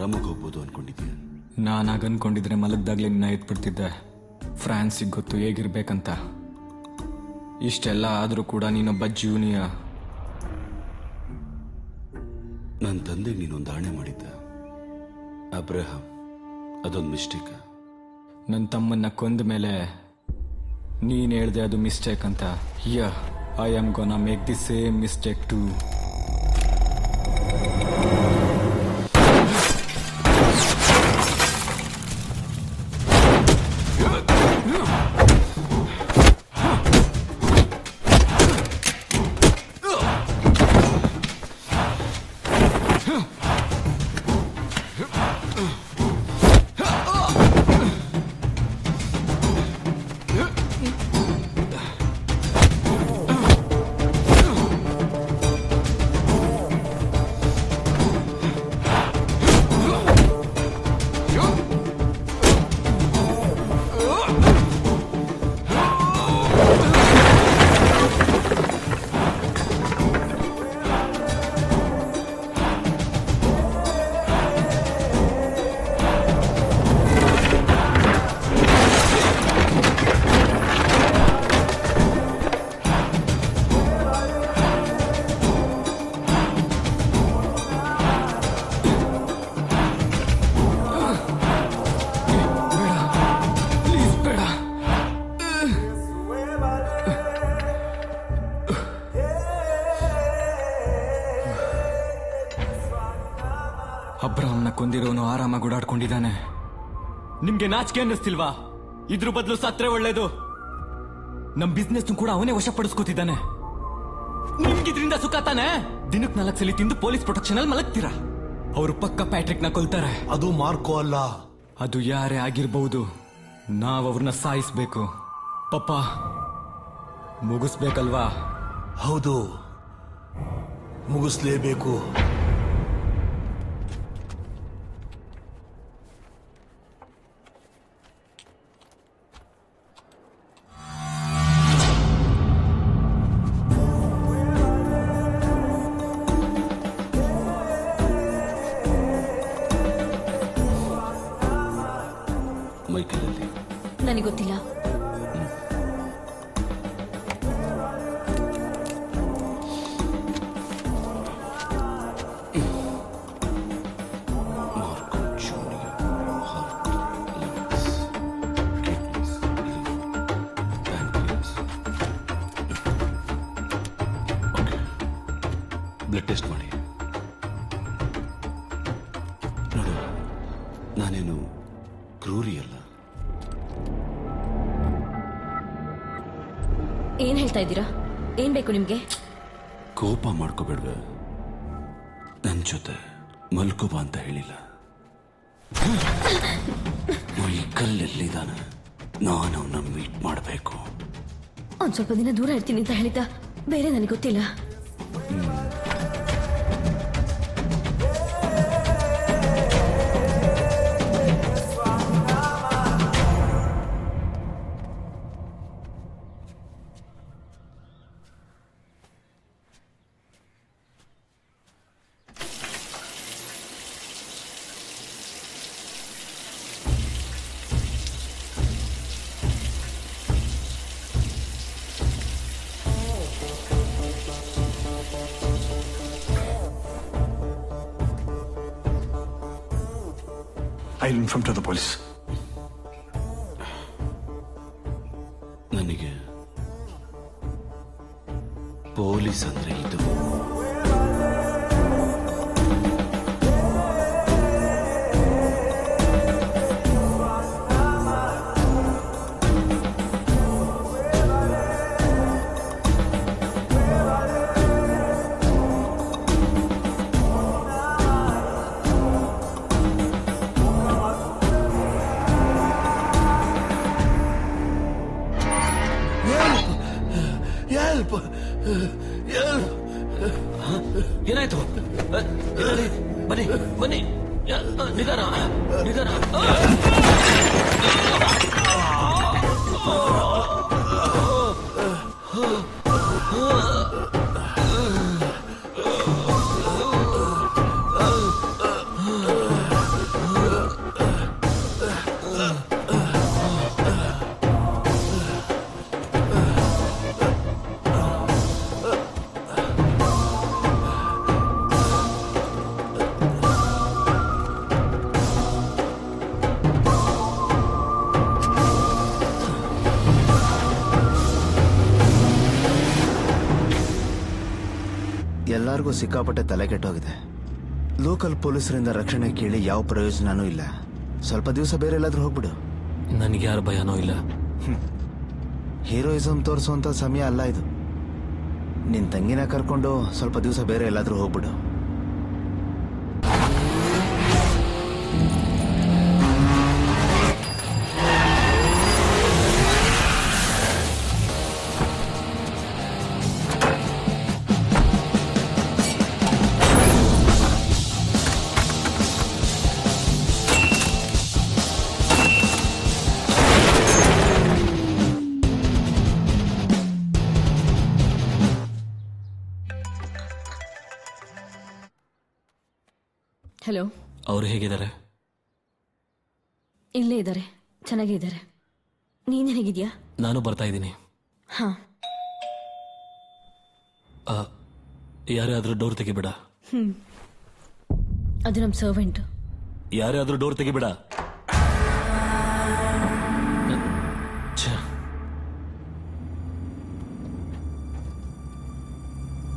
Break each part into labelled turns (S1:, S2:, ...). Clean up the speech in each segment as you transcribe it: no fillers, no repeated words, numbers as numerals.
S1: ಆರಾಮಾಗಿ ಹೋಗ್ಬೋದು ಅನ್ಕೊಂಡಿದ್ಯಾ?
S2: ನಾನಾಗ ಅನ್ಕೊಂಡಿದ್ರೆ ಮಲಗ್ದಾಗ್ಲೇ ನಿನ್ನ ಎತ್ಬಿಡ್ತಿದ್ದೆ. ಫ್ರಾನ್ಸಿಗೆ ಗೊತ್ತು ಹೇಗಿರ್ಬೇಕಂತ. ಇಷ್ಟೆಲ್ಲ ಆದರೂ ಕೂಡ ನೀನೊಬ್ಬ ಜೂನಿಯರ್.
S1: ನನ್ನ ತಂದೆಗೆ ನೀನೊಂದು ಆಣೆ ಮಾಡಿದ್ದ, ಅಬ್ರಹಾಂ. ಅದೊಂದು ಮಿಸ್ಟೇಕ್.
S2: ನನ್ನ ತಮ್ಮನ್ನ ಕೊಂದ ಮೇಲೆ ನೀನು ಹೇಳ್ದೆ ಅದು ಮಿಸ್ಟೇಕ್ ಅಂತ. I am gonna make the same mistake too. ಅಬ್ರಾಹ್ಮನ ಕೊಂದಿರೋನು ಆರಾಮಾಗಿ ಓಡಾಡ್ಕೊಂಡಿದ್ದಾನೆ. ನಿಮ್ಗೆ ನಾಚಿಕೆ ಅನ್ನಿಸ್ತಿಲ್ವಾ? ಇದ್ರ ಬದಲು ಸತ್ರೆ ಒಳ್ಳೇದು. ನಮ್ ಬಿಸ್ನೆಸ್ ಕೂಡ ಅವನೇ ವಶಪಡಿಸ್ಕೋತಿದ್ದಾನೆ. ನಿಮ್ಗಿದ್ರಿಂದ ಸುಖ ತಾನೆ? ದಿನಕ್ಕೆ 4 ಸಲ ತಿಂದು ಪೊಲೀಸ್ ಪ್ರೊಟೆಕ್ಷನ್ ಅಲ್ಲಿ ಮಲಗ್ತೀರಾ. ಅವರು ಪಕ್ಕ ಪ್ಯಾಟ್ರಿಕ್ ನ ಕೊಲ್ತಾರೆ.
S3: ಅದು ಮಾರ್ಕೋ ಅಲ್ಲ.
S2: ಅದು ಯಾರೇ ಆಗಿರ್ಬಹುದು, ನಾವ್ ಅವ್ರನ್ನ ಸಾಯಿಸ್ಬೇಕು. ಪಪ್ಪ, ಮುಗಿಸ್ಬೇಕಲ್ವಾ?
S3: ಹೌದು, ಮುಗಿಸ್ಲೇಬೇಕು.
S1: ಮೈಕಲಲ್ಲಿ
S4: ನನಗೆ ಗೊತ್ತಿಲ್ಲ.
S1: ಬ್ಲಡ್ ಟೆಸ್ಟ್ ಮಾಡಿ ನೋಡು. ನಾನೇನು ಕ್ರೂರಿ ಅಲ್ಲ.
S4: ಏನ್ ಹೇಳ್ತಾ ಇದ್ದೀರಾ? ಏನ್ ಬೇಕು ನಿಮ್ಗೆ?
S1: ಕೋಪ ಮಾಡ್ಕೋಬೇಡ್ವೆ. ನನ್ನ ಜೊತೆ ಮಲ್ಕೋಬ ಅಂತ ಹೇಳಿಲ್ಲ. ಮೈಕಲ್ಲೆಲ್ಲಿದ್ದಾನೆ? ನಾನು ಅವನ್ನ ಮೀಟ್ ಮಾಡಬೇಕು.
S4: ಒಂದ್ ಸ್ವಲ್ಪ ದಿನ ದೂರ ಇರ್ತೀನಿ ಅಂತ ಹೇಳಿದ್ದ. ಬೇರೆ ನನಗೆ ಗೊತ್ತಿಲ್ಲ.
S3: I'll inform to the police.
S1: ನನಗೆ ಪೊಲೀಸ್ ಅಂದ್ರೆ ಇದು.
S5: ಎಲ್ರಿಗೂ ಸಿಕ್ಕಾಪಟ್ಟೆ ತಲೆ ಕೆಟ್ಟೋಗಿದೆ. ಲೋಕಲ್ ಪೊಲೀಸರಿಂದ ರಕ್ಷಣೆ ಕೇಳಿ ಯಾವ ಪ್ರಯೋಜನನೂ ಇಲ್ಲ. ಸ್ವಲ್ಪ ದಿವಸ ಬೇರೆ ಎಲ್ಲಾದ್ರೂ ಹೋಗ್ಬಿಡು.
S6: ನನಗೆ ಯಾರ ಭಯನೂ ಇಲ್ಲ.
S5: ಹೀರೋಯಿಸಮ್ ತೋರಿಸುವಂತ ಸಮಯ ಅಲ್ಲ ಇದು. ನಿನ್ ತಂಗಿನ ಕರ್ಕೊಂಡು ಸ್ವಲ್ಪ ದಿವಸ ಬೇರೆ ಎಲ್ಲಾದ್ರೂ ಹೋಗ್ಬಿಡು.
S4: ಹಲೋ.
S6: ಅವ್ರು ಹೇಗಿದ್ದಾರೆ?
S4: ಇಲ್ಲೇ ಇದ್ದಾರೆ, ಚೆನ್ನಾಗೇ ಇದ್ದಾರೆ. ನೀನ್ ಹೇಗಿದ್ಯಾ?
S6: ನಾನು ಬರ್ತಾ ಇದ್ದೀನಿ.
S4: ಹಾ.
S6: ಯಾರಾದ್ರೂ ಡೋರ್ ತೆಗಿಬೇಡ.
S4: ಅದು ನಮ್ ಸರ್ವೆಂಟ್.
S6: ಯಾರಾದ್ರೂ ಡೋರ್ ತೆಗಿಬೇಡ.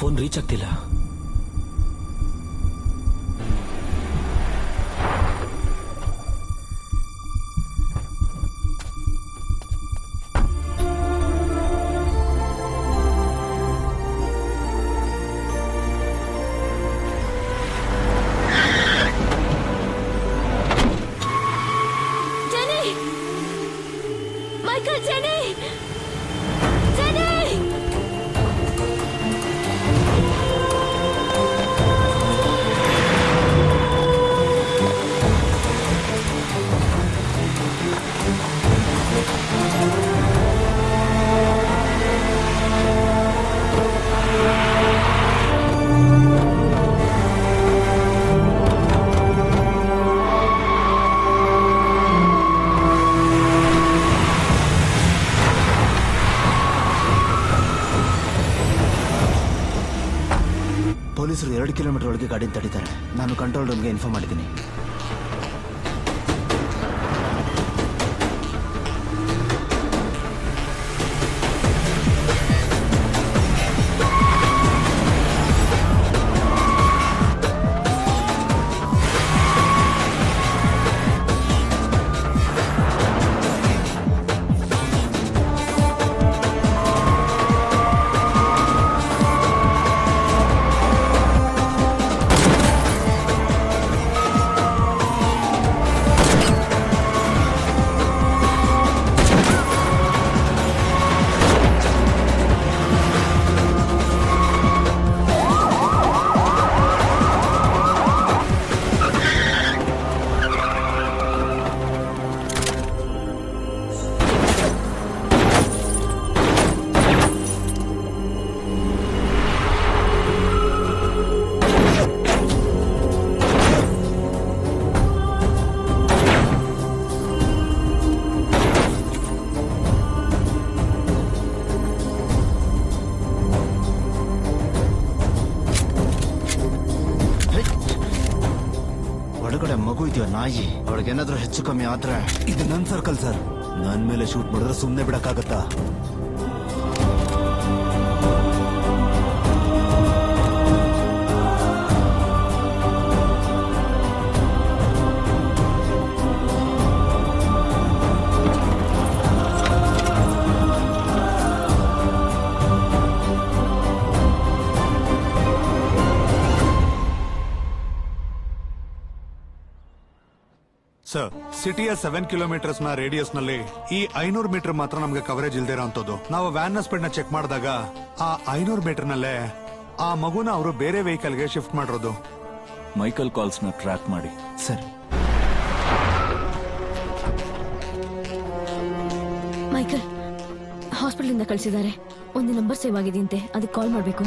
S6: ಫೋನ್ ರೀಚ್ ಆಗ್ತಿಲ್ಲ.
S5: ಪೊಲೀಸರು 2 ಕಿಲೋಮೀಟರ್ ಒಳಗೆ ಗಾಡಿ ತಡೀತಾರೆ. ನಾನು ಕಂಟ್ರೋಲ್ ರೂಮ್ಗೆ ಇನ್ಫಾರ್ಮ್ ಮಾಡಿದ್ದೀನಿ. ಒಳಗಡೆ ಮಗು ಇದೆಯೋ ನಾಯಿ, ಅವಳಿಗೇನಾದ್ರೂ ಹೆಚ್ಚು ಕಮ್ಮಿ ಆದ್ರೆ
S3: ಇದು ನನ್ ಸರ್ಕಲ್ ಸರ್. ನನ್ ಮೇಲೆ ಶೂಟ್ ಮಾಡಿದ್ರೆ ಸುಮ್ನೆ ಬಿಡಕ್ಕಾಗತ್ತಾ? ಸರ್, ಸಿಟಿಯ 7 ಕಿಲೋಮೀಟರ್ಸ್ ನ ರೇಡಿಯಸ್ ನಲ್ಲಿ ಈ 500 ಮೀಟರ್ ಮಾತ್ರ ನಮ್ಗೆ ಕವರೇಜ್ ಇಲ್ದೇ ಇರೋಂಥದ್ದು. ನಾವು ವ್ಯಾನ್ ನ ಸ್ಪೀಡ್ ನ ಚೆಕ್ ಮಾಡಿದಾಗ ಆ 500 ಮೀಟರ್ ನಲ್ಲೇ ಆ ಮಗುನ ಅವರು ಬೇರೆ ವೆಹಿಕಲ್ ಗೆ ಶಿಫ್ಟ್ ಮಾಡಿರೋದು.
S1: ಮೈಕಲ್ ಕಾಲ್ಸ್ ನ ಟ್ರ್ಯಾಕ್ ಮಾಡಿ.
S5: ಸರ್,
S4: ಮೈಕಲ್ ಹಾಸ್ಪಿಟಲ್ ಇಂದ ಕಳಿಸಿದ್ದಾರೆ. ಒಂದು ನಂಬರ್ ಸೇವ್ ಆಗಿದೆಯಂತೆ, ಅದಕ್ಕೆ ಕಾಲ್ ಮಾಡಬೇಕು.